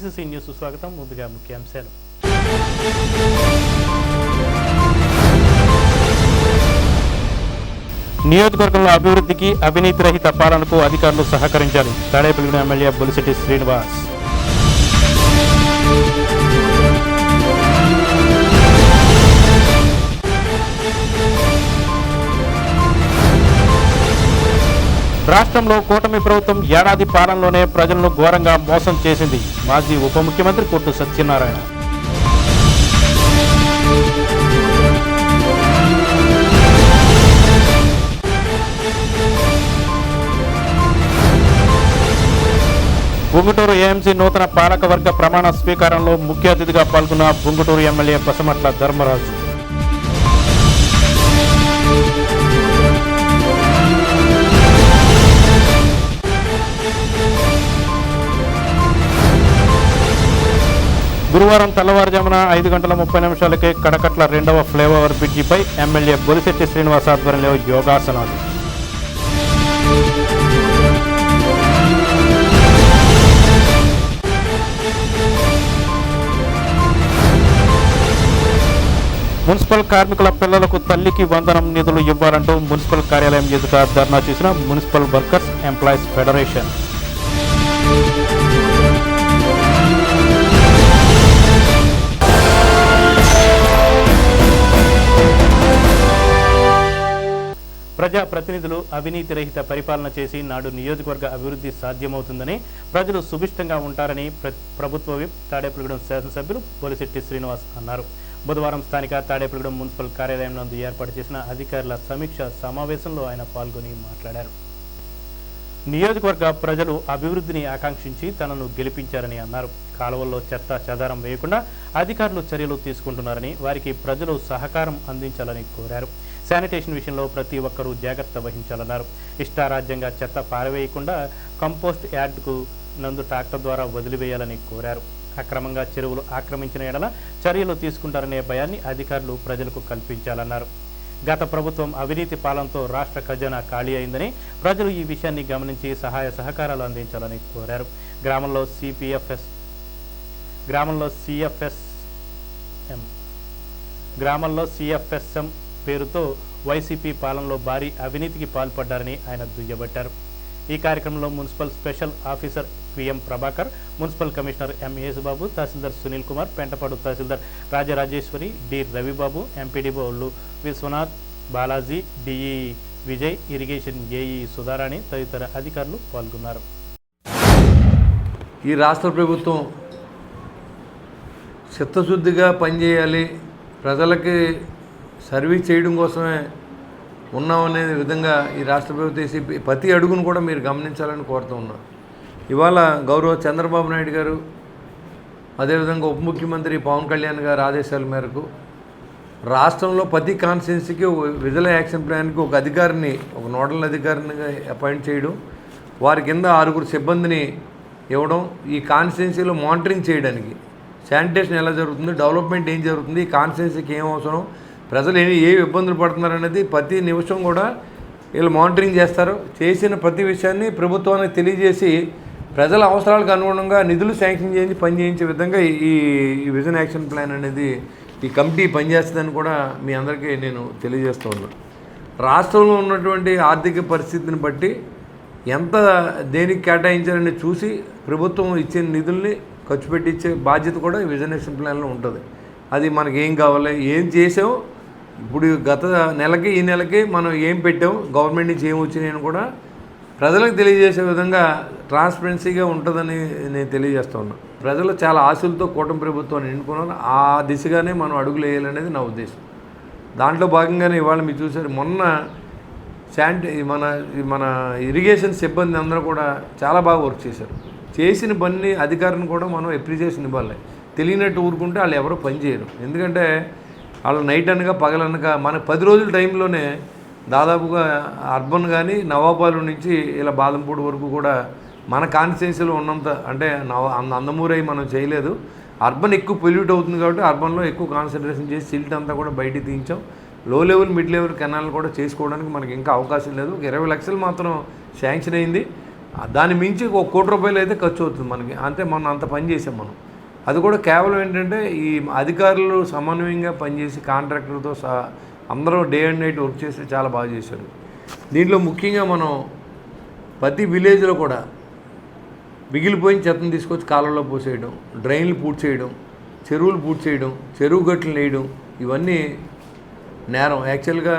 TCC news స్వాగతం. ముందుగా ముఖ్యాంశాలు. నియోజకవర్గంలో అభివృద్ధికి అవినీతి రహిత పాలనకు అధికారులు సహకరించాలి. తాడేపల్లిగూడెం ఎమ్మెల్యే బొలిశెట్టి శ్రీనివాస్. రాష్ట్రంలో కూటమి ప్రభుత్వం ఏడాది పాలనలోనే ప్రజలను ఘోరంగా మోసం చేసింది. మాజీ ఉప ముఖ్యమంత్రి కొట్టు సత్యనారాయణ. బుంగుటూరు ఏఎంసీ నూతన పాలకవర్గ ప్రమాణ స్వీకారంలో ముఖ్య అతిథిగా పాల్గొన్న బుంగుటూరు ఎమ్మెల్యే బసమట్ల ధర్మరాజు. గురువారం తెల్లవారుజామున 5:30 కడకట్ల 2వ ఫ్లైఓవర్ బ్రిడ్జిపై ఎమ్మెల్యే బొలిశెట్టి శ్రీనివాస్ ఆధ్వర్యంలో యోగాసనాలు. మున్సిపల్ కార్మికుల పిల్లలకు తల్లికి వందనం నిధులు ఇవ్వాలంటూ మున్సిపల్ కార్యాలయం ఎదుట ధర్నా చేసిన మున్సిపల్ వర్కర్స్ ఎంప్లాయీస్ ఫెడరేషన్. ప్రజాప్రతినిధులు అవినీతి రహిత పరిపాలన చేసి నాడు నియోజకవర్గ అభివృద్ధి సాధ్యమవుతుందని, ప్రజలు సుభిష్టంగా ఉంటారని ప్రభుత్వ విప్ తాడేపల్లిగూడెం శాసనసభ్యులు బొలిశెట్టి శ్రీనివాస్ అన్నారు. బుధవారం స్థానిక తాడేపల్లిగూడెం మున్సిపల్ కార్యాలయం నందు ఏర్పాటు చేసిన అధికారుల సమీక్ష సమావేశంలో ఆయన పాల్గొని మాట్లాడారు. నియోజకవర్గ ప్రజలు అభివృద్ధిని ఆకాంక్షించి తనను గెలిపించారని అన్నారు. కాలువల్లో చెత్త చెదారం వేయకుండా అధికారులు చర్యలు తీసుకుంటున్నారని, వారికి ప్రజలు సహకారం అందించాలని కోరారు. శానిటేషన్ విషయంలో ప్రతి ఒక్కరూ జాగ్రత్త వహించాలన్నారు. ఇష్టారాజ్యంగా చెత్త పారవేయకుండా కంపోస్ట్ యార్డ్కు నందు ట్రాక్టర్ ద్వారా వదిలివేయాలని కోరారు. అక్రమంగా చెరువులు ఆక్రమించిన ఎడల చర్యలు తీసుకుంటారనే భయాన్ని అధికారులు ప్రజలకు కల్పించాలన్నారు. గత ప్రభుత్వం అవినీతి పాలనతో రాష్ట్ర ఖజానా ఖాళీ అయిందని, ప్రజలు ఈ విషయాన్ని గమనించి సహాయ సహకారాలు అందించాలని కోరారు. గ్రామంలో సిఎఫ్ఎస్ఎం పేరుతో వైసీపీ పాలనలో భారీ అవినీతికి పాల్పడ్డారని ఆయన దుయ్యబట్టారు. ఈ కార్యక్రమంలో municipal special officer PM Prabhakar, municipal commissioner M Yesubabu, tahsildar Sunil Kumar, Pentapadu tahsildar Rajarajeswari, D Ravibabu, ఎంపీడీఓలు Viswanath, Balaji, DE Vijay, irrigation AE Sudharani తదితర అధికారులు పాల్గొన్నారు. ఈ రాష్ట్ర ప్రభుత్వం చిత్తశుద్ధిగా పనిచేయాలి, ప్రజలకి సర్వీస్ చేయడం కోసమే ఉన్నామనే విధంగా ఈ రాష్ట్ర ప్రభుత్వం ప్రతి అడుగును కూడా మీరు గమనించాలని కోరుతూ ఉన్నాం. ఇవాళ గౌరవ చంద్రబాబు నాయుడు గారు, అదేవిధంగా ఉప ముఖ్యమంత్రి పవన్ కళ్యాణ్ గారి ఆదేశాల మేరకు రాష్ట్రంలో ప్రతి కాన్స్టిట్యున్సీకి విజిల్ యాక్షన్ ప్లాన్కి ఒక అధికారిని, ఒక నోడల్ అధికారిని అపాయింట్ చేయడం, వారి కింద 6 సిబ్బందిని ఇవ్వడం, ఈ కాన్స్టిట్యున్సీలో మానిటరింగ్ చేయడానికి శానిటేషన్ ఎలా జరుగుతుంది, డెవలప్మెంట్ ఏం జరుగుతుంది, ఈ కాన్స్టిట్యున్సీకి ఏం అవసరం, ప్రజలు ఏ ఇబ్బందులు పడుతున్నారు అనేది ప్రతి నిమిషం కూడా వీళ్ళు మానిటరింగ్ చేస్తారు. చేసిన ప్రతి విషయాన్ని ప్రభుత్వానికి తెలియజేసి ప్రజల అవసరాలకు అనుగుణంగా నిధులు శాంక్షన్ చేయించి పనిచేయించే విధంగా ఈ విజన్ యాక్షన్ ప్లాన్ అనేది ఈ కమిటీ పనిచేస్తుందని కూడా మీ అందరికీ నేను తెలియజేస్తూ ఉన్నాను. రాష్ట్రంలో ఉన్నటువంటి ఆర్థిక పరిస్థితిని బట్టి ఎంత దేనికి కేటాయించాలని చూసి ప్రభుత్వం ఇచ్చే నిధుల్ని ఖర్చు పెట్టించే బాధ్యత కూడా ఈ విజన్ యాక్షన్ ప్లాన్లో ఉంటుంది. అది మనకి ఏం కావాలి, ఏం చేసాం, ఇప్పుడు గత నెలకి ఈ నెలకి మనం ఏం పెట్టాం, గవర్నమెంట్ నుంచి ఏం వచ్చినాయని కూడా ప్రజలకు తెలియజేసే విధంగా ట్రాన్స్పరెన్సీగా ఉంటుందని నేను తెలియజేస్తూ ఉన్నాను. ప్రజలు చాలా ఆశలతో కూటమి ప్రభుత్వాన్ని ఎన్నుకున్నారు. ఆ దిశగానే మనం అడుగులు వేయాలనేది నా ఉద్దేశం. దాంట్లో భాగంగానే ఇవాళ మీరు చూసారు, మొన్న మన ఇరిగేషన్ సిబ్బంది అందరూ కూడా చాలా బాగా వర్క్ చేశారు. చేసిన పని అధికారిని కూడా మనం అప్రిసియేషన్ ఇవ్వాలి. తెలియనట్టు ఊరుకుంటే వాళ్ళు ఎవరో పని చేయరు. ఎందుకంటే వాళ్ళు నైట్ అనగా పగలనగా మన 10 రోజుల టైంలోనే దాదాపుగా అర్బన్ కానీ నవాబాలు నుంచి ఇలా బాదంపూడి వరకు కూడా మన కాన్స్టిట్యున్సీలో ఉన్నంత, అంటే అందమూరై మనం చేయలేదు. అర్బన్ ఎక్కువ పొల్యూట్ అవుతుంది కాబట్టి అర్బన్లో ఎక్కువ కాన్సన్ట్రేషన్ చేసి సిల్ట్ అంతా కూడా బయటికి తీయించాం. లో లెవెల్ మిడ్ లెవెల్ కెనాల్ కూడా చేసుకోవడానికి మనకి ఇంకా అవకాశం లేదు. 20 లక్షలు మాత్రం శాంక్షన్ అయింది. దాని మించి ఒక ₹1,00,00,000 అయితే ఖర్చు అవుతుంది మనకి. అంతే, మనం అంత పని చేసాం మనం. అది కూడా కేవలం ఏంటంటే ఈ అధికారులు సమన్వయంగా పనిచేసి కాంట్రాక్టర్తో అందరూ డే అండ్ నైట్ వర్క్ చేసి చాలా బాగా చేశారు. దీంట్లో ముఖ్యంగా మనం ప్రతి విలేజ్లో కూడా మిగిలిపోయిన చెత్తను తీసుకొచ్చి కాలంలో పోసేయడం, డ్రైన్లు పూర్తి చేయడం, చెరువులు పూర్తి చేయడం, చెరువు గట్లు వేయడం, ఇవన్నీ నేరం. యాక్చువల్గా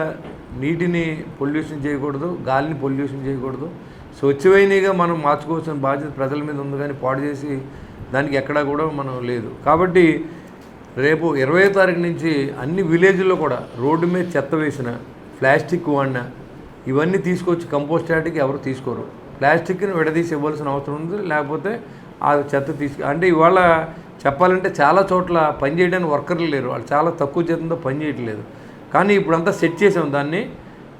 నీటిని పొల్యూషన్ చేయకూడదు, గాలిని పొల్యూషన్ చేయకూడదు. స్వచ్ఛమైనగా మనం మార్చుకోవాల్సిన బాధ్యత ప్రజల మీద ఉంది, కానీ పాడు చేసి దానికి ఎక్కడా కూడా మనం లేదు. కాబట్టి రేపు 20వ తారీఖు నుంచి అన్ని విలేజ్లో కూడా రోడ్డు మీద చెత్త వేసిన, ప్లాస్టిక్ వాడిన, ఇవన్నీ తీసుకొచ్చి కంపోస్ట్ యార్డ్కి ఎవరు తీసుకోరు. ప్లాస్టిక్ని విడదీసి ఇవ్వాల్సిన అవసరం ఉంది, లేకపోతే ఆ చెత్త అంటే ఇవాళ చెప్పాలంటే చాలా చోట్ల పని చేయడానికి వర్కర్లు లేరు, వాళ్ళు చాలా తక్కువ జీతంతో పని చేయట్లేదు. కానీ ఇప్పుడంతా సెట్ చేసాం దాన్ని.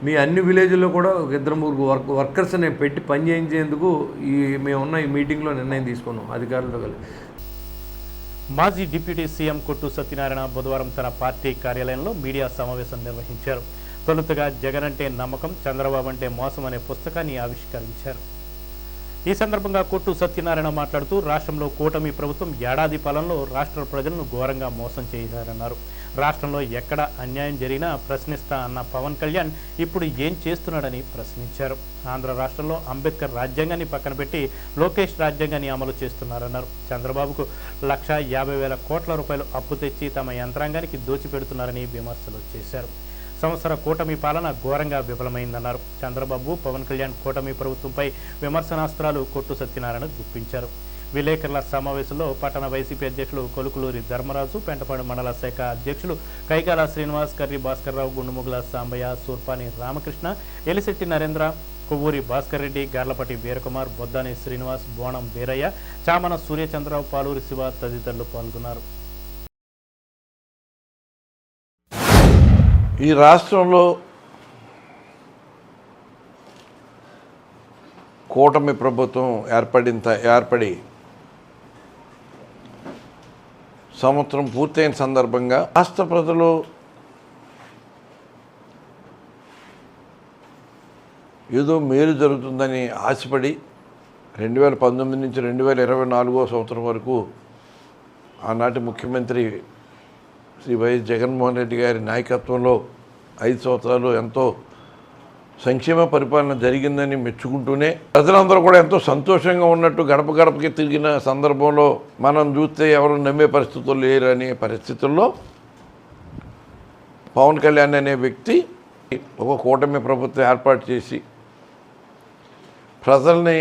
మీ అన్ని విలేజ్లో కూడా ఒక 2-3 వర్కర్స్ని పెట్టి పని చేయించేందుకు మేమున్న ఈ మీటింగ్లో నిర్ణయం తీసుకున్నాం అధికారులతో కలిసి. మాజీ డిప్యూటీ సీఎం కొట్టు సత్యనారాయణ బుధవారం తన పార్టీ కార్యాలయంలో మీడియా సమావేశం నిర్వహించారు. తొలుతగా జగన్ అంటే నమ్మకం, చంద్రబాబు అంటే మోసం అనే పుస్తకాన్ని ఆవిష్కరించారు. ఈ సందర్భంగా కొట్టు సత్యనారాయణ మాట్లాడుతూ రాష్ట్రంలో కూటమి ప్రభుత్వం ఏడాది పాలనలో రాష్ట్ర ప్రజలను ఘోరంగా మోసం చేశారన్నారు. రాష్ట్రంలో ఎక్కడ అన్యాయం జరిగినా ప్రశ్నిస్తా అన్న పవన్ కళ్యాణ్ ఇప్పుడు ఏం చేస్తున్నాడని ప్రశ్నించారు. ఆంధ్ర రాష్ట్రంలో అంబేద్కర్ రాజ్యాంగాన్ని పక్కన పెట్టి లోకేష్ రాజ్యాంగాన్ని అమలు చేస్తున్నారన్నారు. చంద్రబాబుకు ₹150,000 కోట్ల అప్పు తెచ్చి తమ యంత్రాంగానికి దోచిపెడుతున్నారని విమర్శలు చేశారు. సంవత్సర కూటమి పాలన ఘోరంగా విఫలమైందన్నారు. చంద్రబాబు, పవన్ కళ్యాణ్ కూటమి ప్రభుత్వంపై విమర్శనాస్త్రాలు కొట్టు సత్యనారాయణ గుప్పించారు. విలేకరుల సమావేశంలో పట్టణ వైసీపీ అధ్యక్షులు కొలుకులూరి ధర్మరాజు, పెంటపాడు మండల శాఖ అధ్యక్షులు కైకాల శ్రీనివాస్, కర్రి భాస్కర్రావు, గుండుముగుల సాంబయ్య, సూర్పాని రామకృష్ణ, ఎలిశెట్టి నరేంద్ర, కొవ్వూరి భాస్కర్ రెడ్డి, గార్లపటి వీరకుమార్, బొద్దాని శ్రీనివాస్, బోణం వీరయ్య, చామన సూర్యచంద్రరావు, పాలూరి శివ తదితరులు పాల్గొన్నారు. ఈ రాష్ట్రంలో కూటమి ప్రభుత్వం ఏర్పడి సంవత్సరం పూర్తయిన సందర్భంగా రాష్ట్ర ప్రజలు ఏదో మేలు జరుగుతుందని ఆశపడి 2019 నుంచి 2024 సంవత్సరం వరకు ఆనాటి ముఖ్యమంత్రి శ్రీ వైఎస్ జగన్మోహన్ రెడ్డి గారి నాయకత్వంలో 5 సంవత్సరాలు ఎంతో సంక్షేమ పరిపాలన జరిగిందని మెచ్చుకుంటూనే ప్రజలందరూ కూడా ఎంతో సంతోషంగా ఉన్నట్టు గడప గడపకి తిరిగిన సందర్భంలో మనం చూస్తే ఎవరు నమ్మే పరిస్థితులు లేరు అనే పరిస్థితుల్లో పవన్ కళ్యాణ్ అనే వ్యక్తి ఒక కూటమి ప్రభుత్వం ఏర్పాటు చేసి ప్రజల్ని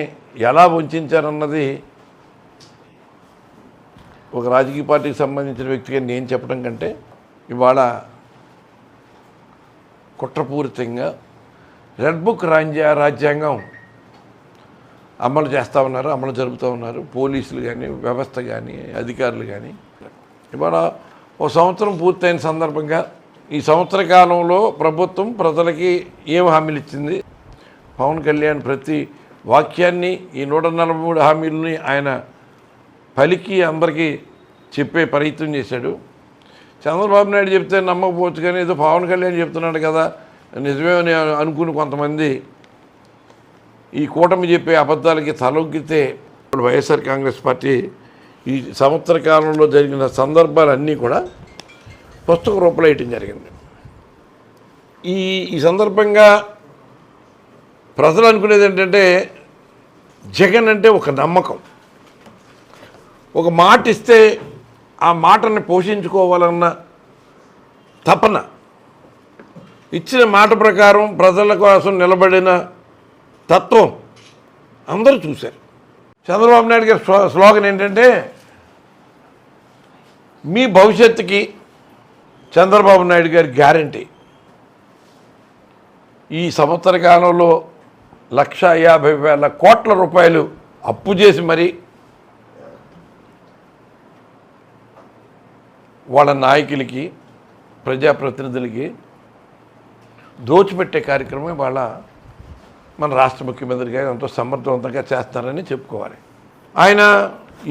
ఎలా వంచారన్నది ఒక రాజకీయ పార్టీకి సంబంధించిన వ్యక్తిగా నేను చెప్పడం కంటే ఇవాళ కుట్రపూరితంగా రెడ్ బుక్ రాజ్యాంగం అమలు చేస్తూ ఉన్నారు, అమలు జరుపుతూ ఉన్నారు. పోలీసులు కానీ, వ్యవస్థ కానీ, అధికారులు కానీ. ఇవాళ ఒక సంవత్సరం పూర్తయిన సందర్భంగా ఈ సంవత్సర కాలంలో ప్రభుత్వం ప్రజలకి ఏం హామీలు ఇచ్చింది? పవన్ కళ్యాణ్ ప్రతి వాక్యాన్ని ఈ 143 హామీలని ఆయన పలికి అందరికీ చెప్పే ప్రయత్నం చేశాడు. చంద్రబాబు నాయుడు చెప్తే నమ్మకపోవచ్చు, కానీ ఏదో పవన్ కళ్యాణ్ చెప్తున్నాడు కదా నిజమేమని అనుకుని కొంతమంది ఈ కూటమి చెప్పే అబద్ధాలకి తలొగ్గితే వైఎస్ఆర్ కాంగ్రెస్ పార్టీ ఈ సంవత్సర కాలంలో జరిగిన సందర్భాలన్నీ కూడా పుస్తక రూపంలో వేయటం జరిగింది. ఈ సందర్భంగా ప్రజలు అనుకునేది ఏంటంటే జగన్ అంటే ఒక నమ్మకం, ఒక మాట ఇస్తే ఆ మాటని పోషించుకోవాలన్న తపన, ఇచ్చిన మాట ప్రకారం ప్రజల కోసం నిలబడిన తత్వం అందరూ చూశారు. చంద్రబాబు నాయుడు గారి స్లోగన్ ఏంటంటే మీ భవిష్యత్తుకి చంద్రబాబు నాయుడు గారి గ్యారంటీ. ఈ సంవత్సర కాలంలో ₹150,000 కోట్ల అప్పు చేసి మరి వాళ్ళ నాయకులకి, ప్రజాప్రతినిధులకి దోచిపెట్టే కార్యక్రమం వాళ్ళ మన రాష్ట్ర ముఖ్యమంత్రి గారు ఎంతో సమర్థవంతంగా చేస్తారని చెప్పుకోవాలి. ఆయన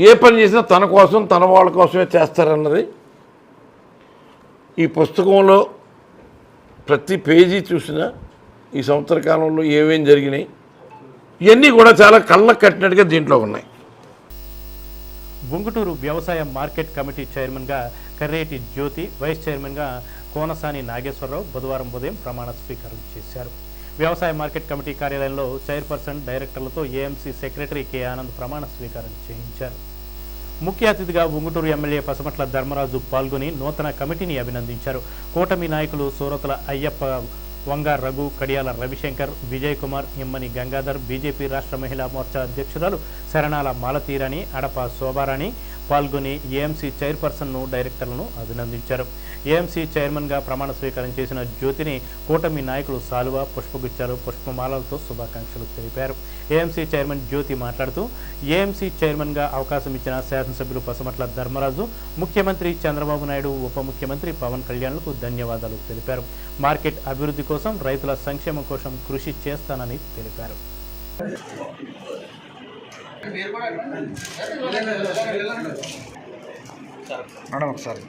ఏ పని చేసినా తన కోసం, తన వాళ్ళ కోసమే చేస్తారన్నది ఈ పుస్తకంలో ప్రతి పేజీ చూసినా ఈ సంవత్సర కాలంలో ఏమేం జరిగినాయి, ఇవన్నీ కూడా చాలా కళ్ళకు కట్టినట్టుగా దీంట్లో ఉన్నాయి. గుంగుటూరు వ్యవసాయ మార్కెట్ కమిటీ చైర్మన్గా కర్రేటి జ్యోతి, వైస్ చైర్మన్గా కోనసాని నాగేశ్వరరావు బుధవారం ఉదయం ప్రమాణ స్వీకారం చేశారు. వ్యవసాయ మార్కెట్ కమిటీ కార్యాలయంలో చైర్పర్సన్, డైరెక్టర్లతో ఏఎంసీ సెక్రటరీ కె ఆనంద్ ప్రమాణ స్వీకారం చేయించారు. ముఖ్య అతిథిగా ఉంగుటూరు ఎమ్మెల్యే పసమట్ల ధర్మరాజు పాల్గొని నూతన కమిటీని అభినందించారు. కూటమి నాయకులు సూరతుల అయ్యప్ప, వంగ రఘు, కడియాల రవిశంకర్, విజయ్ కుమార్, ఇమ్మని గంగాధర్, బీజేపీ రాష్ట్ర మహిళా మోర్చా అధ్యక్షురాలు శరణాల మాలతీరాణి, అడప శోభారాణి పాల్గొని ఏఎంసీ చైర్పర్సన్ను, డైరెక్టర్లను అభినందించారు. ఏఎంసీ చైర్మన్గా ప్రమాణ స్వీకారం చేసిన జ్యోతిని కూటమి నాయకులు సాలువ, పుష్పగుచ్చాలు, పుష్పమాలలతో శుభాకాంక్షలు తెలిపారు. ఏఎంసీ చైర్మన్ జ్యోతి మాట్లాడుతూ ఏఎంసీ చైర్మన్గా అవకాశం ఇచ్చిన శాసనసభ్యులు పసమట్ల ధర్మరాజు, ముఖ్యమంత్రి చంద్రబాబు నాయుడు, ఉప ముఖ్యమంత్రి పవన్ కళ్యాణ్లకు ధన్యవాదాలు తెలిపారు. మార్కెట్ అభివృద్ధి కోసం, రైతుల సంక్షేమం కోసం కృషి చేస్తానని తెలిపారు. ఒకసారి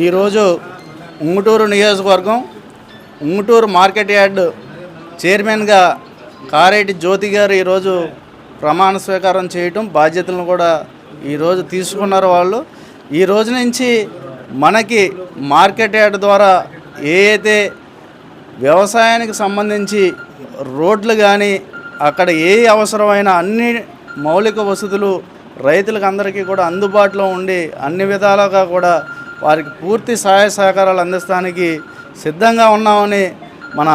ఈరోజు ఉంగుటూరు నియోజకవర్గం ఉంగుటూరు మార్కెట్ యార్డ్ చైర్మన్గా కారేటి జ్యోతి గారు ఈరోజు ప్రమాణ స్వీకారం చేయటం, బాధ్యతలను కూడా ఈరోజు తీసుకున్నారు. వాళ్ళు ఈ రోజు నుంచి మనకి మార్కెట్ యార్డ్ ద్వారా అయితే వ్యవసాయానికి సంబంధించి రోడ్లు కానీ, అక్కడ ఏ అవసరమైన అన్ని మౌలిక వసతులు రైతులకు అందరికీ కూడా అందుబాటులో ఉండి అన్ని విధాలుగా కూడా వారికి పూర్తి సహాయ సహకారాలు అందిస్తానికి సిద్ధంగా ఉన్నామని మన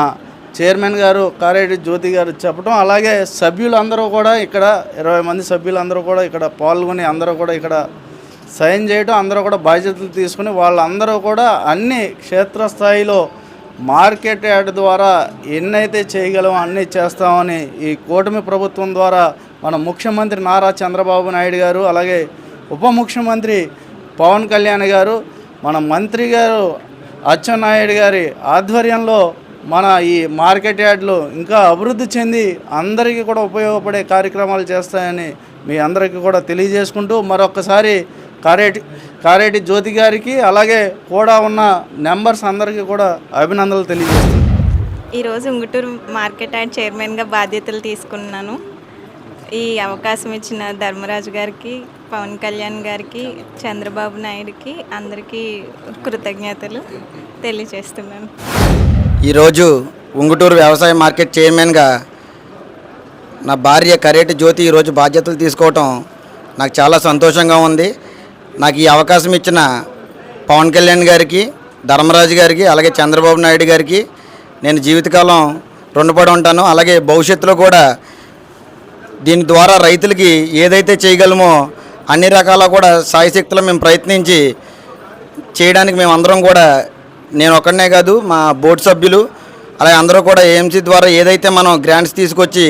చైర్మన్ గారు కారేటి జ్యోతి గారు చెప్పడం, అలాగే సభ్యులందరూ కూడా ఇక్కడ 20 మంది సభ్యులందరూ కూడా ఇక్కడ పాల్గొని అందరూ కూడా ఇక్కడ సైన్ చేయడం, అందరూ కూడా బాధ్యతలు తీసుకుని వాళ్ళందరూ కూడా అన్ని క్షేత్రస్థాయిలో మార్కెట్ యార్డ్ ద్వారా ఎన్నైతే చేయగలమో అన్నీ చేస్తామని ఈ కూటమి ప్రభుత్వం ద్వారా మన ముఖ్యమంత్రి నారా చంద్రబాబు నాయుడు గారు, అలాగే ఉప ముఖ్యమంత్రి పవన్ కళ్యాణ్ గారు, మన మంత్రి గారు అచ్చెన్నాయుడు గారి ఆధ్వర్యంలో మన ఈ మార్కెట్ యార్డ్లు ఇంకా అభివృద్ధి చెంది అందరికీ కూడా ఉపయోగపడే కార్యక్రమాలు చేస్తాయని మీ అందరికీ కూడా తెలియజేసుకుంటూ మరొకసారి కారేటి జ్యోతి గారికి అలాగే కూడా ఉన్న మెంబర్స్ అందరికీ కూడా అభినందనలు తెలియజేస్తున్నాను. ఈరోజు ఉంగుటూరు మార్కెట్ యార్డ్ చైర్మన్గా బాధ్యతలు తీసుకున్నాను. ఈ అవకాశం ఇచ్చిన ధర్మరాజు గారికి, పవన్ కళ్యాణ్ గారికి, చంద్రబాబు నాయుడుకి అందరికీ కృతజ్ఞతలు తెలియజేస్తున్నాను. ఈరోజు ఉంగుటూరు వ్యవసాయ మార్కెట్ చైర్మన్గా నా భార్య కరేటి జ్యోతి ఈరోజు బాధ్యతలు తీసుకోవటం నాకు చాలా సంతోషంగా ఉంది. నాకు ఈ అవకాశం ఇచ్చిన పవన్ కళ్యాణ్ గారికి, ధర్మరాజు గారికి, అలాగే చంద్రబాబు నాయుడు గారికి నేను జీవితకాలం రుణపడి ఉంటాను. అలాగే భవిష్యత్తులో కూడా దీని ద్వారా రైతులకి ఏదైతే చేయగలమో అన్ని రకాల కూడా సాయశక్తులు మేము ప్రయత్నించి చేయడానికి మేము అందరం కూడా, నేను ఒక్కడనే కాదు మా బోర్డు సభ్యులు అలాగే అందరూ కూడా ఏఎంసీ ద్వారా ఏదైతే మనం గ్రాంట్స్ తీసుకొచ్చి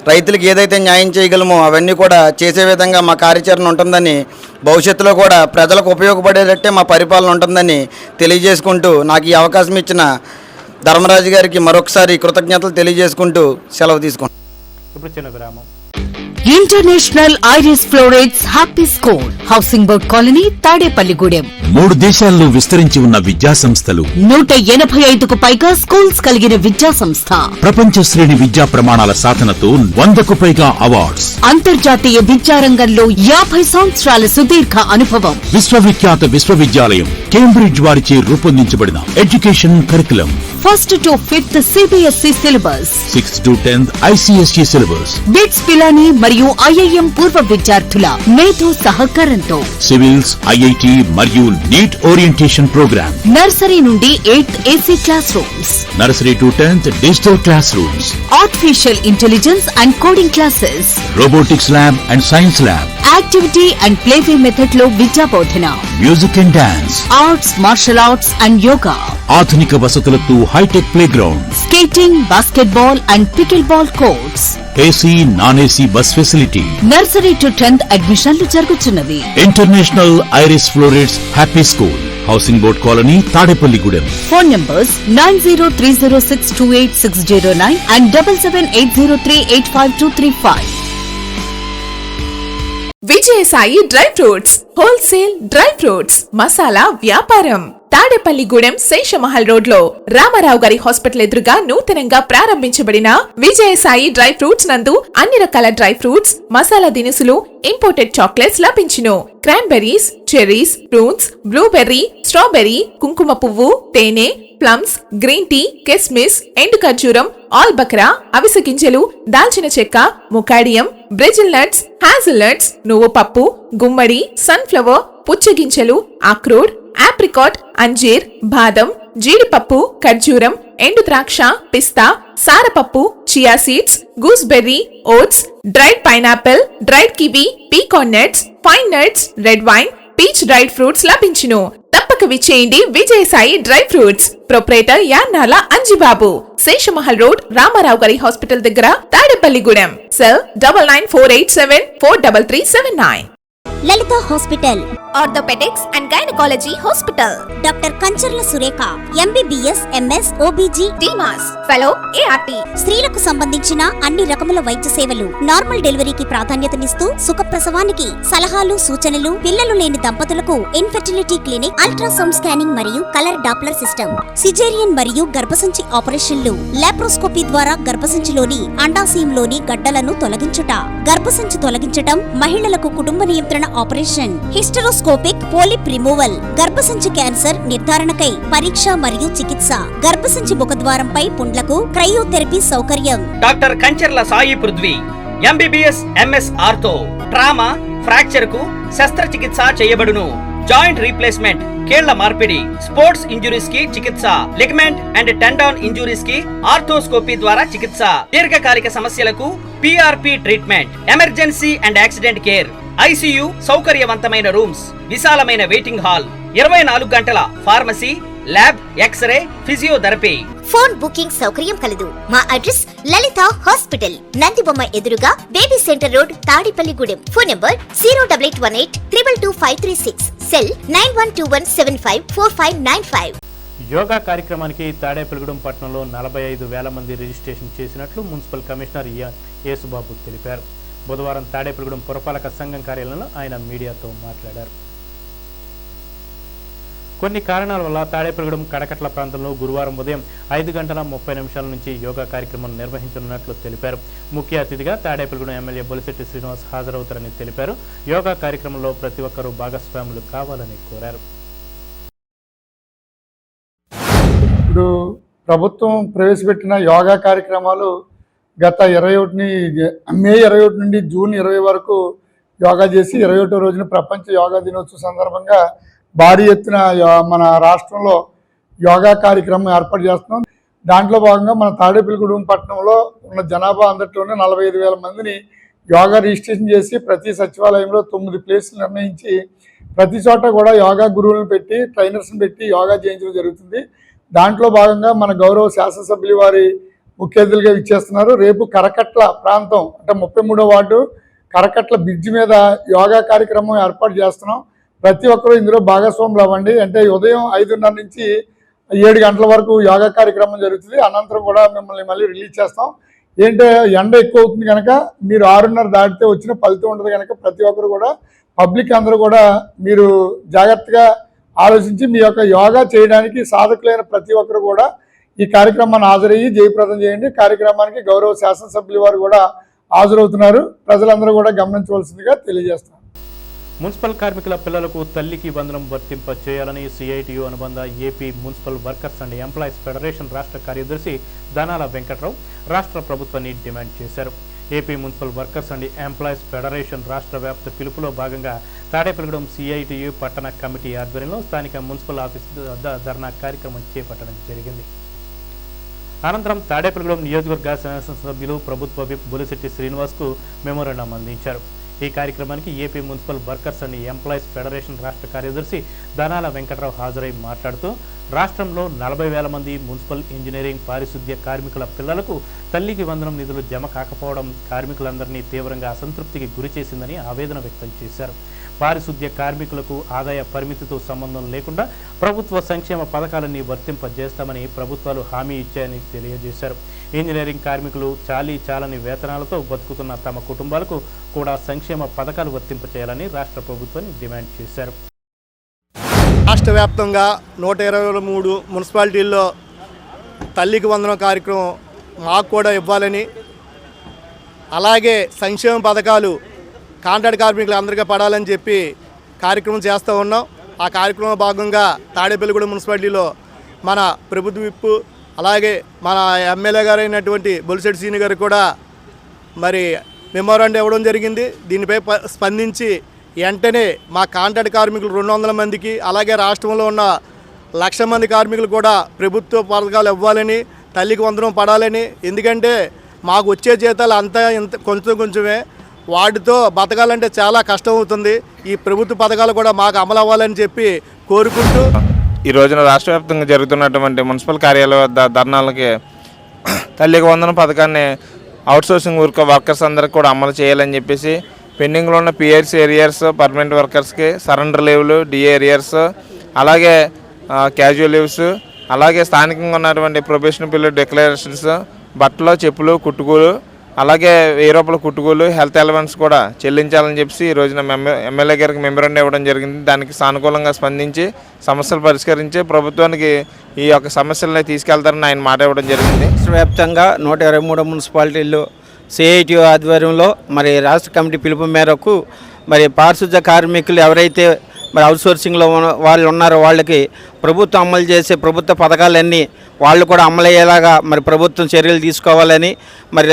రైతులకు ఏదైతే న్యాయం చేయగలమో అవన్నీ కూడా చేసే విధంగా మా కార్యాచరణ ఉంటుందని, భవిష్యత్తులో కూడా ప్రజలకు ఉపయోగపడేటట్టే మా పరిపాలన ఉంటుందని తెలియజేసుకుంటూ నాకు ఈ అవకాశం ఇచ్చిన ధర్మరాజు గారికి మరొకసారి కృతజ్ఞతలు తెలియజేసుకుంటూ సెలవు తీసుకుంటాం. ఇప్పుడు చిన్న విరామం. International Iris Florets happy school, housing board colony, Tadepalligudem. 3 దేశాల్లో విస్తరించి ఉన్న విద్యా సంస్థలు, 185కు పైగా స్కూల్స్ కలిగిన విద్యా సంస్థ, ప్రపంచ శ్రేణి విద్యా ప్రమాణాల సాధనతో 100కు పైగా అవార్డ్స్, అంతర్జాతీయ విద్యారంగంలో 50 సంవత్సరాల సుదీర్ఘ అనుభవం. విశ్వవిఖ్యాత విశ్వవిద్యాలయం కేంబ్రిడ్జ్ వారిచే రూపొందించబడిన education curriculum, 1st to 5th CBSE syllabus, 6th to 10th ICSE syllabus, BITS పిల్లల అదానీ మరియు ఐఐఎం పూర్వ విద్యార్థుల మేధో సహకారంతో సివిల్స్, ఐఐటి మరియు నీట్ ఓరియంటేషన్ ప్రోగ్రామ్. నర్సరీ నుండి 8th AC classrooms, nursery to 10th digital classrooms, artificial intelligence and coding classes, robotics lab and science lab, activity and playway method లో విద్యా బోధన, music and dance, arts, martial arts and yoga, ఆధునిక వసతులతో hitech play ground, skating, basketball and pickle ball courts, AC, non AC bus facility. Nursery to 10th అడ్మిషన్లు జరుగుతున్నవి. International Iris Florets happy school, housing board colony, Tadepalligudem. Phone numbers 9030628609 and 7780385235. Vijayasai dry fruits wholesale dry fruits masala వ్యాపారం Tadepalligudem Seshamahal road లో రామారావు గారి hospital ఎదురుగా నూతనంగా ప్రారంభించబడిన Vijayasai dry fruits నందు అన్ని రకాల డ్రై ఫ్రూట్స్, మసాలా దినుసులు, ఇంపోర్టెడ్ చాక్లెట్స్ లభించును. Cranberries, cherries, fruits, blueberry, strawberry, కుంకుమ పువ్వు, తేనె, ప్లమ్స్, గ్రీన్ టీ, కిస్మిస్, ఎండు ఖర్జూరం, ఆల్బక్రా, అవిసె గింజలు, దాల్చిన చెక్క, ముకాడియం, బ్రెజిల్ నట్స్, హ్యాజిల్ నట్స్, నువ్వు పప్పు, గుమ్మడి, సన్ఫ్లవర్, పుచ్చగింజలు, అక్రోడ్, ఆప్రికాట్, అంజీర్, బాదం, జీడిపప్పు, ఖర్జూరం, ఎండు ద్రాక్ష, పిస్తా, సారపప్పు, chia seeds, gooseberry, oats, dried pineapple, dried kiwi, pecan nuts, fine nuts, red wine, peach dried fruits లభించును. తప్పక విచ్చేయండి Vijayasai dry fruits. Proprietor Yannala Anjibabu, Seshamahal road, Ramarao గారి హాస్పిటల్ దగ్గర, Tadepalligudem. Cell 9948743379. Lalitha hospital, orthopaedics and gynaecology hospital. Doctor Kancharla Surekha, MBBS, MS, OBG, DMAS fellow, ART. స్త్రీలకు సంబంధించిన అన్ని రకముల వైద్య సేవలు, నార్మల్ డెలివరీకి ప్రాధాన్యతనిస్తూ సుఖప్రసవానికి సలహాలు, సూచనలు, పిల్లలు లేని దంపతులకు ఇన్ఫెర్టిలిటీ క్లినిక్, అల్ట్రాసౌండ్ స్కానింగ్ మరియు కలర్ డాప్లర్ సిస్టమ్, సిజేరియన్ మరియు గర్భసంచి ఆపరేషన్లు, లాప్రోస్కోపీ ద్వారా గర్భసంచిలోని అండాశయంలోని గడ్డలను తొలగించుట, గర్భసంచి తొలగించటం, మహిళలకు కుటుంబ నియంత్రణ ఆపరేషన్, హిస్టరోస్కోపిక్ పోలిప్ రిమూవల్, గర్భసంచి క్యాన్సర్ నిర్ధారణకై పరీక్ష మరియు చికిత్స, గర్భసంచి ముఖద్వారంపై పుండ్లకు క్రయోథెరపీ సౌకర్యం. Doctor Kancharla Sai Prithvi, MBBS, MS ortho, trauma, fracture కు శస్త్రచికిత్స చేయబడును. జాయింట్ రీప్లేస్మెంట్, కీళ్ల మార్పిడి, స్పోర్ట్స్ ఇంజురీస్ కి చికిత్స, లిగమెంట్ అండ్ టెండాన్ ఇంజురీస్ కి ఆర్థోస్కోపీ ద్వారా చికిత్స, దీర్ఘకాలిక సమస్యలకు PRP treatment, emergency and accident care, ICU సౌకర్యవంతమైన రూమ్స్, విశాలమైన వెయిటింగ్ హాల్, 24 గంటల pharmacy, lab, X-ray, physiotherapy. Phone booking సౌకర్యం కలదు. మా అడ్రస్ లలిత హాస్పిటల్, నందిబొమ్మ ఎదురుగా, baby centre road, Tadepalligudem. Phone number 08818222536. Cell 9121754595. Yoga కార్యక్రమానికి తాడేపల్లిగూడెం పట్టణంలో 45,000 మంది రిజిస్ట్రేషన్ చేసినట్లు మున్సిపల్ కమిషనర్ యేసుబాబు తెలిపారు. బుధవారం తాడేపల్లిగూడెం పురపాలక సంఘం కార్యాలయంలో ఆయన మీడియాతో మాట్లాడారు. కొన్ని కారణాల వల్ల తాడేపల్లిగూడెం కడకట్ల ప్రాంతంలో గురువారం ఉదయం 5:30 నుంచి యోగా కార్యక్రమం నిర్వహించనున్నట్లు తెలిపారు. ముఖ్య అతిథిగా తాడేపల్లిగూడెం ఎమ్మెల్యే బొలిశెట్టి శ్రీనివాస్ హాజరవుతారని తెలిపారు. యోగా కార్యక్రమంలో ప్రతి ఒక్కరూ భాగస్వాములు కావాలని కోరారు. ఇప్పుడు ప్రభుత్వం ప్రవేశపెట్టిన యోగా కార్యక్రమాలు గత మే 21 నుండి జూన్ 20 వరకు యోగా చేసి 21వ రోజున ప్రపంచ యోగా దినోత్సవం సందర్భంగా భారీ ఎత్తున మన రాష్ట్రంలో యోగా కార్యక్రమం ఏర్పాటు చేస్తున్నాం. దాంట్లో భాగంగా మన తాడేపల్లిగూడెం పట్టణంలో ఉన్న జనాభా అందరిలోనే 45,000 మందిని యోగా రిజిస్ట్రేషన్ చేసి ప్రతి సచివాలయంలో 9 ప్లేసులు నిర్ణయించి ప్రతి చోట కూడా యోగా గురువులను పెట్టి ట్రైనర్స్ని పెట్టి యోగా చేయించడం జరుగుతుంది. దాంట్లో భాగంగా మన గౌరవ శాసనసభ్యులు వారి ముఖ్య అతిథులుగా ఇచ్చేస్తున్నారు. రేపు కరకట్ల ప్రాంతం అంటే 33వ వార్డు కరకట్ల బ్రిడ్జ్ మీద యోగా కార్యక్రమం ఏర్పాటు చేస్తున్నాం. ప్రతి ఒక్కరూ ఇందులో భాగస్వాములు అవ్వండి. అంటే ఉదయం 5:30 నుంచి 7 గంటల వరకు యోగా కార్యక్రమం జరుగుతుంది. అనంతరం కూడా మిమ్మల్ని మళ్ళీ రిలీజ్ చేస్తాం. ఏంటంటే ఎండ ఎక్కువ అవుతుంది కనుక మీరు 6:30 దాటితే వచ్చిన ఫలితం ఉండదు కనుక ప్రతి ఒక్కరు కూడా పబ్లిక్ అందరూ కూడా మీరు జాగ్రత్తగా ఆలోచించి మీ యొక్క యోగా చేయడానికి సాధకులైన ప్రతి ఒక్కరు కూడా ఈ కార్యక్రమాన్ని హాజరయ్యి జయప్రదం చేయండి. కార్యక్రమానికి గౌరవ శాసనసభ్యులు వారు కూడా హాజరవుతున్నారు. ప్రజలందరూ కూడా గమనించవలసిందిగా తెలియజేస్తున్నారు. మున్సిపల్ కార్మికుల పిల్లలకు తల్లికి బంధనం వర్తింప చేయాలని CITU అనుబంధ AP municipal workers and employees federation రాష్ట్ర కార్యదర్శి దానాల వెంకట్రావు రాష్ట్ర ప్రభుత్వాన్ని డిమాండ్ చేశారు. AP municipal workers and employees federation రాష్ట్ర వ్యాప్త పిలుపులో భాగంగా తాడేపల్లిగూడెం సిఐటియు పట్టణ కమిటీ ఆధ్వర్యంలో స్థానిక మున్సిపల్ ఆఫీస్ వద్ద ధర్నా కార్యక్రమం చేపట్టడం జరిగింది. అనంతరం తాడేపల్లిగూడెం నియోజకవర్గ శాసనసభ్యులు ప్రభుత్వ విప్ బొలిశెట్టి శ్రీనివాస్కు మెమోరాండం అందించారు. ఈ కార్యక్రమానికి AP municipal workers and employees federation రాష్ట్ర కార్యదర్శి దానాల వెంకట్రావు హాజరై మాట్లాడుతూ రాష్ట్రంలో 40,000 మంది మున్సిపల్ ఇంజనీరింగ్ పారిశుద్ధ్య కార్మికుల పిల్లలకు తల్లికి వందనం నిధులు జమ కాకపోవడం కార్మికులందరినీ తీవ్రంగా అసంతృప్తికి గురిచేసిందని ఆవేదన వ్యక్తం చేశారు. పారిశుద్ధ్య కార్మికులకు ఆదాయ పరిమితితో సంబంధం లేకుండా ప్రభుత్వ సంక్షేమ పథకాలన్నీ వర్తింపజేస్తామని ప్రభుత్వాలు హామీ ఇచ్చాయని తెలియజేశారు. ఇంజనీరింగ్ కార్మికులు చాలని వేతనాలతో బతుకుతున్న తమ కుటుంబాలకు కూడా సంక్షేమ పథకాలు వర్తింపచేయాలని రాష్ట్ర ప్రభుత్వాన్ని డిమాండ్ చేశారు. రాష్ట్ర వ్యాప్తంగా 123 మున్సిపాలిటీల్లో తల్లికి వందనం కార్యక్రమం మాకు కూడా ఇవ్వాలని, అలాగే సంక్షేమ పథకాలు కాంట్రాక్ట్ కార్మికులు అందరికీ పడాలని చెప్పి కార్యక్రమం చేస్తూ ఉన్నాం. ఆ కార్యక్రమంలో భాగంగా తాడేపల్లిగూడెం మున్సిపాలిటీలో మన ప్రభుత్వ విప్పు అలాగే మన ఎమ్మెల్యే గారు అయినటువంటి బొలిశెట్టి శ్రీని గారు కూడా మరి మెమోరాండం ఇవ్వడం జరిగింది. దీనిపై స్పందించి వెంటనే మా కాంట్రాక్ట్ కార్మికులు 200 మందికి అలాగే రాష్ట్రంలో ఉన్న 1,00,000 మంది కార్మికులు కూడా ప్రభుత్వ పథకాలు ఇవ్వాలని, తల్లికి వందనం పడాలని. ఎందుకంటే మాకు వచ్చే జీతాలు అంతా ఇంత కొంచెమే, వాటితో బతకాలంటే చాలా కష్టం అవుతుంది. ఈ ప్రభుత్వ పథకాలు కూడా మాకు అమలు అవ్వాలని చెప్పి కోరుకుంటూ ఈ రోజున రాష్ట్ర వ్యాప్తంగా జరుగుతున్నటువంటి మున్సిపల్ కార్యాలయ వద్ద ధర్నాలకి తల్లికి వందనం పథకాన్ని అవుట్సోర్సింగ్ వర్కర్స్ అందరికి కూడా అమలు చేయాలని చెప్పేసి పెండింగ్లో ఉన్న పిఆర్సీ ఏరియర్స్ పర్మనెంట్ వర్కర్స్కి సరెండర్ లీవ్లు, డిఏ ఏరియర్స్, అలాగే క్యాజువల్ లీవ్స్, అలాగే స్థానికంగా ఉన్నటువంటి ప్రొబేషన్ పీరియడ్ డిక్లరేషన్స్, బట్టలు, చెప్పులు, కుట్టుకూలు, అలాగే 1000 రూపాయల కుట్టుకూలు, హెల్త్ అలవెన్స్ కూడా చెల్లించాలని చెప్పి ఈ రోజున ఎమ్మెల్యే గారికి మెమోరాండం ఇవ్వడం జరిగింది. దానికి సానుకూలంగా స్పందించి సమస్యలు పరిష్కరించి ప్రభుత్వానికి ఈ యొక్క సమస్యలని తీసుకెళ్తారని ఆయన మాట ఇవ్వడం జరిగింది. రాష్ట్ర వ్యాప్తంగా 123 మున్సిపాలిటీల్లో సిఐటియు ఆధ్వర్యంలో మరి రాష్ట్ర కమిటీ పిలుపు మేరకు మరి పారిశుద్ధ్య కార్మికులు ఎవరైతే మరి అవుట్సోర్సింగ్లో వాళ్ళు ఉన్నారో వాళ్ళకి ప్రభుత్వం అమలు చేసే ప్రభుత్వ పథకాలన్నీ వాళ్ళు కూడా అమలయ్యేలాగా మరి ప్రభుత్వం చర్యలు తీసుకోవాలని, మరి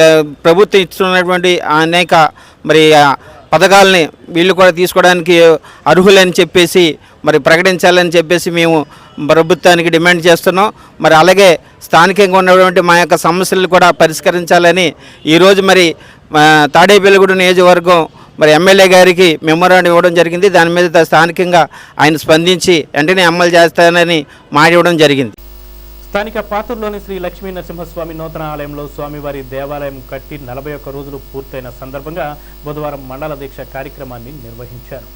ప్రభుత్వం ఇస్తున్నటువంటి అనేక మరి పథకాలని వీళ్ళు కూడా తీసుకోవడానికి అర్హులని చెప్పేసి మరి ప్రకటించాలని చెప్పేసి మేము ప్రభుత్వానికి డిమాండ్ చేస్తున్నాం. మరి అలాగే స్థానికంగా ఉన్నటువంటి మా యొక్క సమస్యలు కూడా పరిష్కరించాలని ఈరోజు మరి తాడేపల్లిగూడెం నియోజకవర్గం మరి ఎమ్మెల్యే గారికి మెమోరాండం ఇవ్వడం జరిగింది. దాని మీద స్థానికంగా ఆయన స్పందించి వెంటనే అమలు చేస్తానని మాట ఇవ్వడం జరిగింది. స్థానిక పాతూరులోని శ్రీ లక్ష్మీ నరసింహస్వామి నూతన ఆలయంలో స్వామివారి దేవాలయం కట్టి 41 రోజులు పూర్తయిన సందర్భంగా బుధవారం మండల దీక్ష కార్యక్రమాన్ని నిర్వహించారు.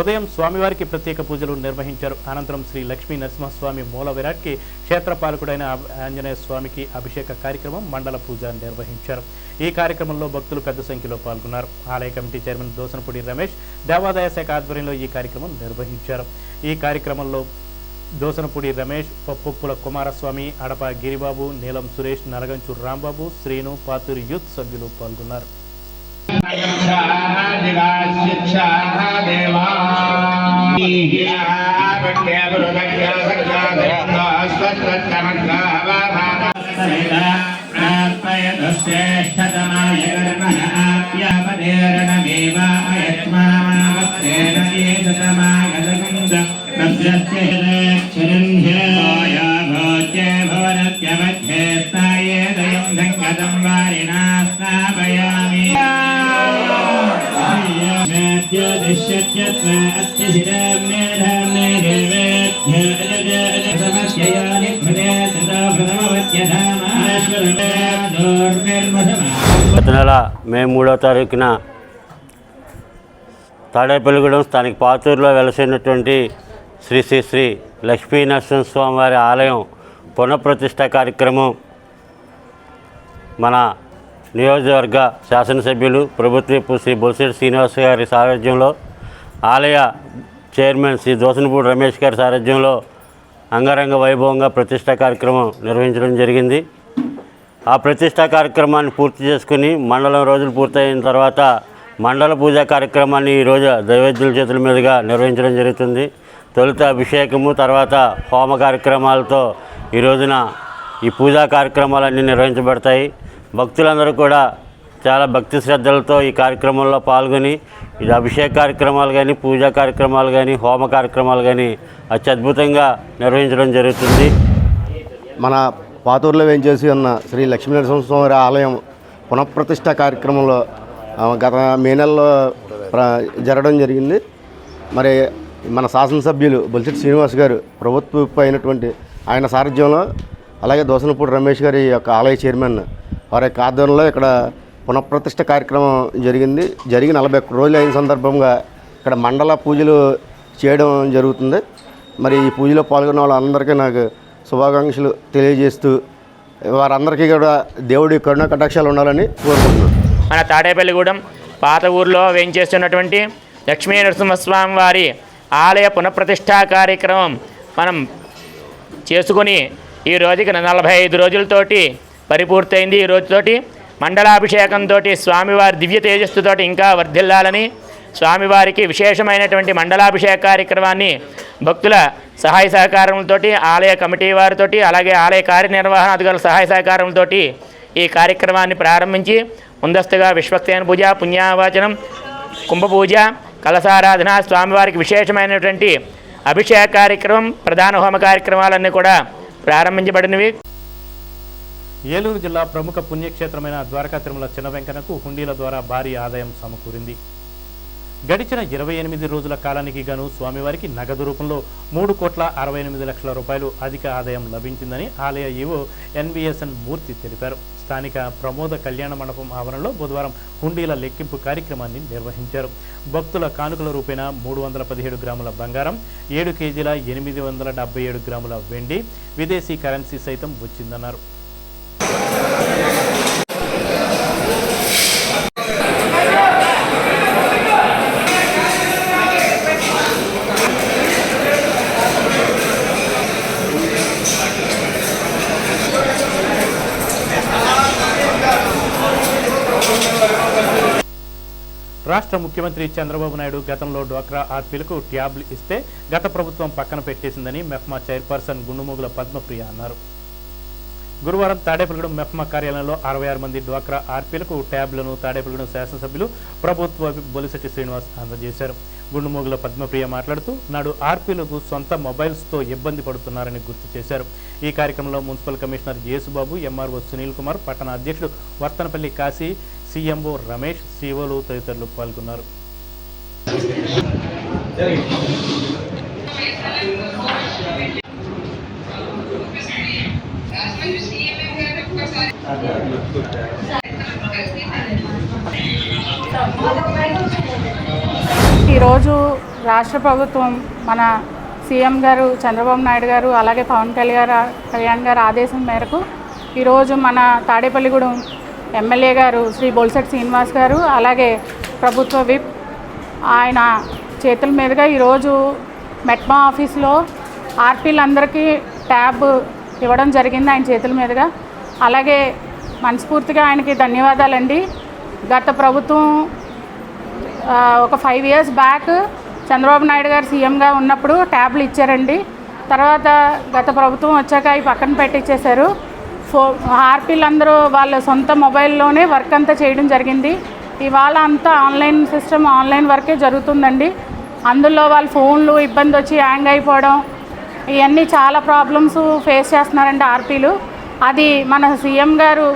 ఉదయం స్వామివారికి ప్రత్యేక పూజలు నిర్వహించారు. అనంతరం శ్రీ లక్ష్మీ నరసింహస్వామి మూల విరాట్కి క్షేత్రపాలకుడైన ఆంజనేయ స్వామికి అభిషేక కార్యక్రమం, మండల పూజ నిర్వహించారు. ఈ కార్యక్రమంలో భక్తులు పెద్ద సంఖ్యలో పాల్గొన్నారు. ఆలయ కమిటీ చైర్మన్ దోసనపూడి రమేష్ దేవాదాయ శాఖ ఆధ్వర్యంలో ఈ కార్యక్రమం నిర్వహించారు. ఈ కార్యక్రమంలో దోసనపూడి రమేష్, పప్పుల కుమారస్వామి, అడప గిరిబాబు, నీలం సురేష్, నరగంచు రాంబాబు, శ్రీను, పాతూరి యూత్ సభ్యులు పాల్గొన్నారు. గత నెల మే 3వ తారీఖున తాడేపల్లిగూడెం స్థానిక పాతూరులో వెలసినటువంటి శ్రీ శ్రీ శ్రీ లక్ష్మీ నరసింహస్వామి వారి ఆలయం పునఃప్రతిష్ఠ కార్యక్రమం మన నియోజకవర్గ శాసనసభ్యులు ప్రభుత్వ శ్రీ బొలిశెట్టి శ్రీనివాస్ గారి సారథ్యంలో, ఆలయ చైర్మన్ శ్రీ దోసనపూడి రమేష్ గారి సారథ్యంలో అంగరంగ వైభవంగా ప్రతిష్ఠా కార్యక్రమం నిర్వహించడం జరిగింది. ఆ ప్రతిష్ఠా కార్యక్రమాన్ని పూర్తి చేసుకుని మండలం రోజులు పూర్తయిన తర్వాత మండల పూజా కార్యక్రమాన్ని ఈరోజు దైవజ్ఞుల చేతుల మీదుగా నిర్వహించడం జరుగుతుంది. తొలుత అభిషేకము, తర్వాత హోమ కార్యక్రమాలతో ఈ రోజున ఈ పూజా కార్యక్రమాలన్నీ నిర్వహించబడతాయి. భక్తులందరూ కూడా చాలా భక్తి శ్రద్ధలతో ఈ కార్యక్రమంలో పాల్గొని ఇది అభిషేక కార్యక్రమాలు కానీ, పూజా కార్యక్రమాలు కానీ, హోమ కార్యక్రమాలు కానీ అత్యద్భుతంగా నిర్వహించడం జరుగుతుంది. మన పాతూరులో వేయించేసి ఉన్న శ్రీ లక్ష్మీనరసింహస్వామి ఆలయం పునఃప్రతిష్ఠ కార్యక్రమంలో గత మే నెలలో జరగడం జరిగింది. మరి మన శాసనసభ్యులు బొలిశెట్టి శ్రీనివాస్ గారు ప్రభుత్వ అయినటువంటి ఆయన సారథ్యంలో, అలాగే దోసనపూడి రమేష్ గారి యొక్క ఆలయ చైర్మన్ వారి యొక్క ఆధ్వర్యంలో ఇక్కడ పునఃప్రతిష్ఠ కార్యక్రమం జరిగి 41 రోజులు అయిన సందర్భంగా ఇక్కడ మండల పూజలు చేయడం జరుగుతుంది. మరి ఈ పూజలో పాల్గొన్న వాళ్ళందరికీ నాకు శుభాకాంక్షలు తెలియజేస్తూ వారందరికీ కూడా దేవుడి కరుణ కటాక్షాలు ఉండాలని కోరుకుంటున్నాను. మన తాడేపల్లిగూడెం పాత ఊరిలో వేయించేస్తున్నటువంటి లక్ష్మీ నరసింహస్వామి వారి ఆలయ పునఃప్రతిష్ఠా కార్యక్రమం మనం చేసుకుని ఈ రోజుకి 45 రోజులతోటి పరిపూర్తయింది. ఈ రోజుతోటి మండలాభిషేకంతో స్వామివారి దివ్య తేజస్సుతో ఇంకా వర్ధిల్లాలని, స్వామివారికి విశేషమైనటువంటి మండలాభిషేక కార్యక్రమాన్ని భక్తుల సహాయ సహకారంతో, ఆలయ కమిటీ వారితో, అలాగే ఆలయ కార్యనిర్వహణాధికారుల సహాయ సహకారంతో ఈ కార్యక్రమాన్ని ప్రారంభించి ముందస్తుగా విశ్వక్సేన పూజ, పుణ్యావాచనం, కుంభపూజ, కలశారాధన, స్వామివారికి విశేషమైనటువంటి అభిషేక కార్యక్రమం, ప్రధాన హోమ కార్యక్రమాలన్నీ కూడా ప్రారంభించబడినవి. ఏలూరు జిల్లా ప్రముఖ పుణ్యక్షేత్రమైన ద్వారకా తిరుమల చిన్న వెంకన్నకు హుండీల ద్వారా భారీ ఆదాయం సమకూరింది. గడిచిన 28 రోజుల కాలానికి గాను స్వామివారికి నగదు రూపంలో 3,68,00,000 రూపాయలు అధిక ఆదాయం లభించిందని ఆలయ ఈవో ఎన్విఎస్ఎన్ మూర్తి తెలిపారు. స్థానిక ప్రమోద కళ్యాణ మండపం ఆవరణలో బుధవారం హుండీల లెక్కింపు కార్యక్రమాన్ని నిర్వహించారు. భక్తుల కానుకల రూపేణా 317 గ్రాముల బంగారం, 7 కేజీల 877 గ్రాముల వెండి, విదేశీ కరెన్సీ సైతం వచ్చిందన్నారు. రాష్ట్ర ముఖ్యమంత్రి చంద్రబాబు నాయుడు గతంలో డ్వాక్రా ఆర్పీలకు ట్యాబ్లు ఇస్తే గత ప్రభుత్వం పక్కన పెట్టేసిందని మెఫ్మా చైర్పర్సన్ గుండుమూగుల పద్మప్రియ అన్నారు. గురువారం తాడేపల్లిగూడెం మెఫ్మా కార్యాలయంలో 66 మంది డ్వాక్రా ఆర్పీలకు ట్యాబ్లను తాడేపల్లిగూడెం శాసనసభ్యులు ప్రభుత్వ బొలిశెట్టి శ్రీనివాస్ అందజేశారు. గుండుమూగుల పద్మప్రియ మాట్లాడుతూ నాడు ఆర్పీలకు సొంత మొబైల్స్తో ఇబ్బంది పడుతున్నారని గుర్తు చేశారు. ఈ కార్యక్రమంలో municipal commissioner Yesubabu, MRO Sunil Kumar, పట్టణ అధ్యక్షుడు వర్తనపల్లి కాశీ, సీఎంఓ రమేష్, సీఓలు తదితరులు పాల్గొన్నారు. ఈరోజు రాష్ట్ర ప్రభుత్వం మన సీఎం గారు చంద్రబాబు నాయుడు గారు అలాగే పవన్ కళ్యాణ్ గారు ఆదేశం మేరకు ఈరోజు మన తాడేపల్లిగూడెం ఎమ్మెల్యే గారు శ్రీ బొలిశెట్టి శ్రీనివాస్ గారు అలాగే ప్రభుత్వ విప్ ఆయన చేతుల మీదుగా ఈరోజు మెట్మా ఆఫీస్లో ఆర్పీలందరికీ ట్యాబ్ ఇవ్వడం జరిగింది ఆయన చేతుల మీదుగా. అలాగే మనస్ఫూర్తిగా ఆయనకి ధన్యవాదాలండి. గత ప్రభుత్వం ఒక 5 years బ్యాక్ చంద్రబాబు నాయుడు గారు సీఎంగా ఉన్నప్పుడు ట్యాబ్లు ఇచ్చారండి. తర్వాత గత ప్రభుత్వం వచ్చాక అవి పక్కన పెట్టించేశారు. ఆర్పీలందరూ వాళ్ళ సొంత మొబైల్లోనే వర్క్ అంతా చేయడం జరిగింది. ఇవాళ అంతా ఆన్లైన్ సిస్టమ్, ఆన్లైన్ వర్కే జరుగుతుందండి. అందులో వాళ్ళ ఫోన్లు ఇబ్బంది వచ్చి హ్యాంగ్ అయిపోవడం, ఇవన్నీ చాలా ప్రాబ్లమ్స్ ఫేస్ చేస్తున్నారండి ఆర్పీలు. అది మన సీఎం గారు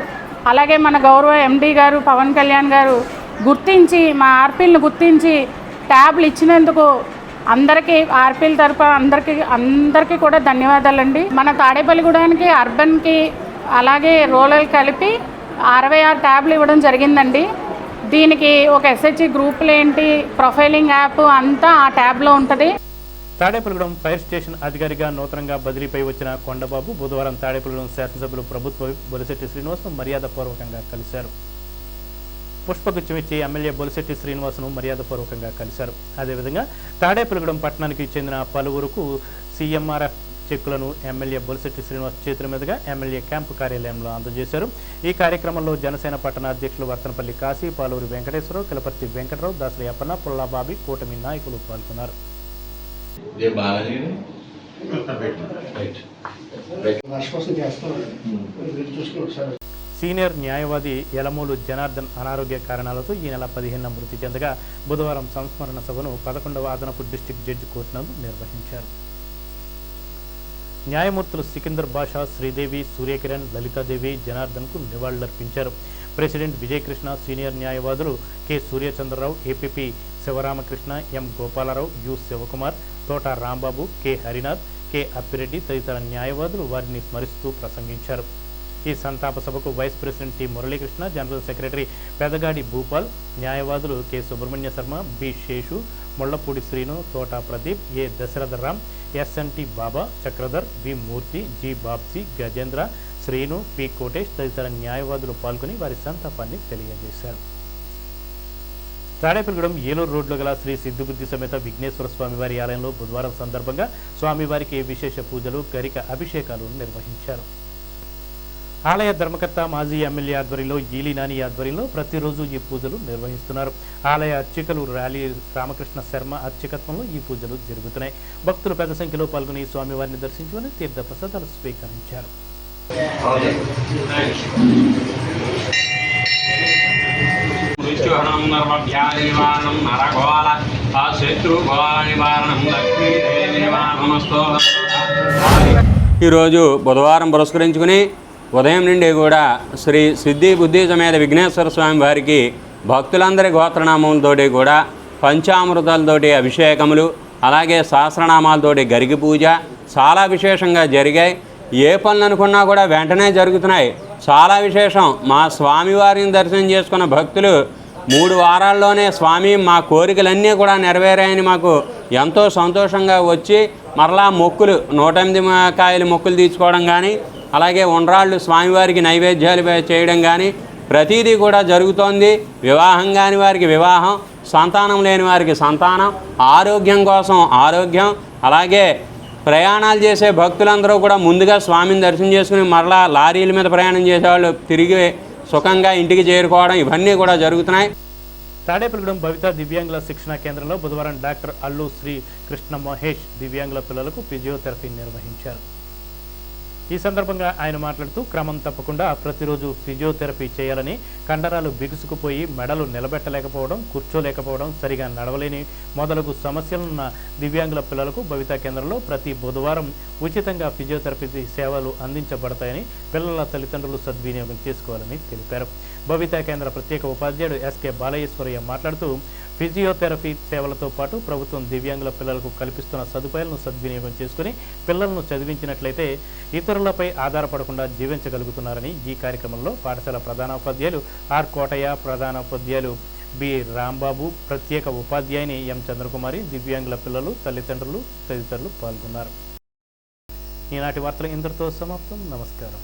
అలాగే మన గౌరవ ఎండీ గారు పవన్ కళ్యాణ్ గారు గుర్తించి మా ఆర్పీలను గుర్తించి ట్యాబ్లు ఇచ్చినందుకు అందరికీ ఆర్పీల తరపున అందరికీ కూడా ధన్యవాదాలండి. మన తాడేపల్లిగూడానికి అర్బన్కి అలాగే రూరల్ కలిపి 66 ట్యాబ్లు ఇవ్వడం జరిగిందండి. దీనికి ఒక ఎస్హెచ్జి గ్రూపులు ఏంటి, ప్రొఫైలింగ్ యాప్ అంతా ఆ ట్యాబ్లో ఉంటుంది. తాడేపల్లిగూడెం ఫైర్ స్టేషన్ అధికారిగా నూతనంగా బదిలీపై వచ్చిన కొండబాబు బుధవారం తాడేపల్లిగూడెం శాసనసభ్యులు ప్రభుత్వ బొలిశెట్టి శ్రీనివాస్ను మర్యాదపూర్వకంగా కలిశారు. పుష్పగుచ్చం ఇచ్చి ఎమ్మెల్యే బొలిశెట్టి శ్రీనివాస్ను మర్యాదపూర్వకంగా కలిశారు. అదేవిధంగా తాడేపల్లిగూడెం పట్టణానికి చెందిన పలువురుకు సీఎంఆర్ఎఫ్ చెక్కులను ఎమ్మెల్యే బొలిశెట్టి శ్రీనివాస్ చేతుల మీదుగా ఎమ్మెల్యే క్యాంపు కార్యాలయంలో అందజేశారు. ఈ కార్యక్రమంలో జనసేన పట్టణ అధ్యక్షులు వర్తనపల్లి కాశీ, పాలూరి వెంకటేశ్వరరావు, కిలపర్తి వెంకటరావు, దాసరి అప్పన్న, పుల్లాబాబి, కూటమి నాయకులు పాల్గొన్నారు. సీనియర్ న్యాయవాది యలమూలు జనార్దన్ అనారోగ్య కారణాలతో ఈ నెల 15న మృతి చెందగా బుధవారం సంస్మరణ సభను 11వ అదనపు డిస్టిక్ జడ్జి కోర్టు నందు నిర్వహించారు. న్యాయమూర్తులు సికిందర్ బాషా, శ్రీదేవి, సూర్యకిరణ్, లలితాదేవి జనార్దన్కు నివాళులర్పించారు. ప్రెసిడెంట్ విజయకృష్ణ, సీనియర్ న్యాయవాదులు K Suryachandrarao, APP Sivaramakrishna, M Gopalarao, U Sivakumar, Thota Rambabu, K Harinath, K Appireddy తదితర న్యాయవాదులు వారిని స్మరిస్తూ ప్రసంగించారు. ఈ సంతాప సభకు vice president T Muralikrishna, general secretary Pedagadi Bhupal, న్యాయవాదులు K Subrahmanya Sarma, B Seshu, Mullapudi Srinu, Thota Pradeep, A Dasaratharam, SNT Baba, Chakradhar, B Murthy, G Babji, Gajendra, Srinu, P Kotesh తదితర న్యాయవాదులు పాల్గొని వారి సంతాపాన్ని తెలియజేశారు. తాడేపల్లిగూడెం ఏలూరు రోడ్లో గల శ్రీ సిద్ధిబుద్ధి సమేత విఘ్నేశ్వర స్వామివారి ఆలయంలో బుధవారం సందర్భంగా స్వామివారికి విశేష పూజలు, గరిక అభిషేకాలు నిర్వహించారు. ఆలయ ధర్మకర్త మాజీ ఎమ్మెల్యే ఆధ్వర్యంలో ఈలి నాని ఆధ్వర్యంలో ప్రతిరోజు ఈ పూజలు నిర్వహిస్తున్నారు. ఆలయ అర్చకులు ర్యాలీ రామకృష్ణ శర్మ అర్చకత్వంలో ఈ పూజలు జరుగుతున్నాయి. భక్తులు పెద్ద సంఖ్యలో పాల్గొని స్వామివారిని దర్శించుకుని తీర్థ ప్రసాదాలు స్వీకరించారు. ఈరోజు బుధవారం పురస్కరించుకుని ఉదయం నుండి కూడా శ్రీ సిద్ధి బుద్ధి సమేత విఘ్నేశ్వర స్వామి వారికి భక్తులందరి గోత్రనామంతోటి కూడా పంచామృతాలతోటి అభిషేకములు, అలాగే సహస్రనామాలతోటి గరికి పూజ చాలా విశేషంగా జరిగాయి. ఏ పనులు అనుకున్నా కూడా వెంటనే జరుగుతున్నాయి. చాలా విశేషం. మా స్వామివారిని దర్శనం చేసుకున్న భక్తులు 3 వారాల్లోనే స్వామి మా కోరికలన్నీ కూడా నెరవేరాయని మాకు ఎంతో సంతోషంగా వచ్చి మరలా మొక్కులు 108 కాయలు మొక్కులు తీర్చుకోవడం కానీ, అలాగే ఉండ్రాళ్ళు స్వామివారికి నైవేద్యాలు చేయడం కానీ ప్రతీదీ కూడా జరుగుతోంది. వివాహం కాని వారికి వివాహం, సంతానం లేని వారికి సంతానం, ఆరోగ్యం కోసం ఆరోగ్యం, అలాగే ప్రయాణాలు చేసే భక్తులందరూ కూడా ముందుగా స్వామిని దర్శనం చేసుకుని మరలా లారీల మీద ప్రయాణం చేసేవాళ్ళు తిరిగి సుఖంగా ఇంటికి చేరుకోవడం ఇవన్నీ కూడా జరుగుతున్నాయి. తాడేపల్లిగూడెం భవిత దివ్యాంగుల శిక్షణా కేంద్రంలో బుధవారం డాక్టర్ అల్లు శ్రీ కృష్ణ మహేష్ దివ్యాంగుల పిల్లలకు ఫిజియోథెరపీ నిర్వహించారు. ఈ సందర్భంగా ఆయన మాట్లాడుతూ క్రమం తప్పకుండా ప్రతిరోజు ఫిజియోథెరపీ చేయాలని, కండరాలు బిగుసుకుపోయి మెడలు నిలబెట్టలేకపోవడం, కూర్చోలేకపోవడం, సరిగా నడవలేని మొదలగు సమస్యలున్న దివ్యాంగుల పిల్లలకు భవితా కేంద్రంలో ప్రతి బుధవారం ఉచితంగా ఫిజియోథెరపీ సేవలు అందించబడతాయని పిల్లల తల్లిదండ్రులు సద్వినియోగం చేసుకోవాలని తెలిపారు. భవితా కేంద్ర ప్రత్యేక ఉపాధ్యాయుడు ఎస్కే బాలయేశ్వరయ్య మాట్లాడుతూ ఫిజియోథెరపీ సేవలతో పాటు ప్రభుత్వం దివ్యాంగుల పిల్లలకు కల్పిస్తున్న సదుపాయాలను సద్వినియోగం చేసుకుని పిల్లలను చదివించినట్లయితే ఇతరులపై ఆధారపడకుండా జీవించగలుగుతున్నారని ఈ కార్యక్రమంలో పాఠశాల ప్రధానోపాధ్యాయులు ఆర్ కోటయ్య, ప్రధానోపాధ్యాయులు బి రాంబాబు, ప్రత్యేక ఉపాధ్యాయుని ఎం చంద్రకుమారి, దివ్యాంగుల పిల్లలు, తల్లిదండ్రులు తదితరులు పాల్గొన్నారు. ఈనాటి వార్తలు ఇంతటితో సమాప్తం. నమస్కారం.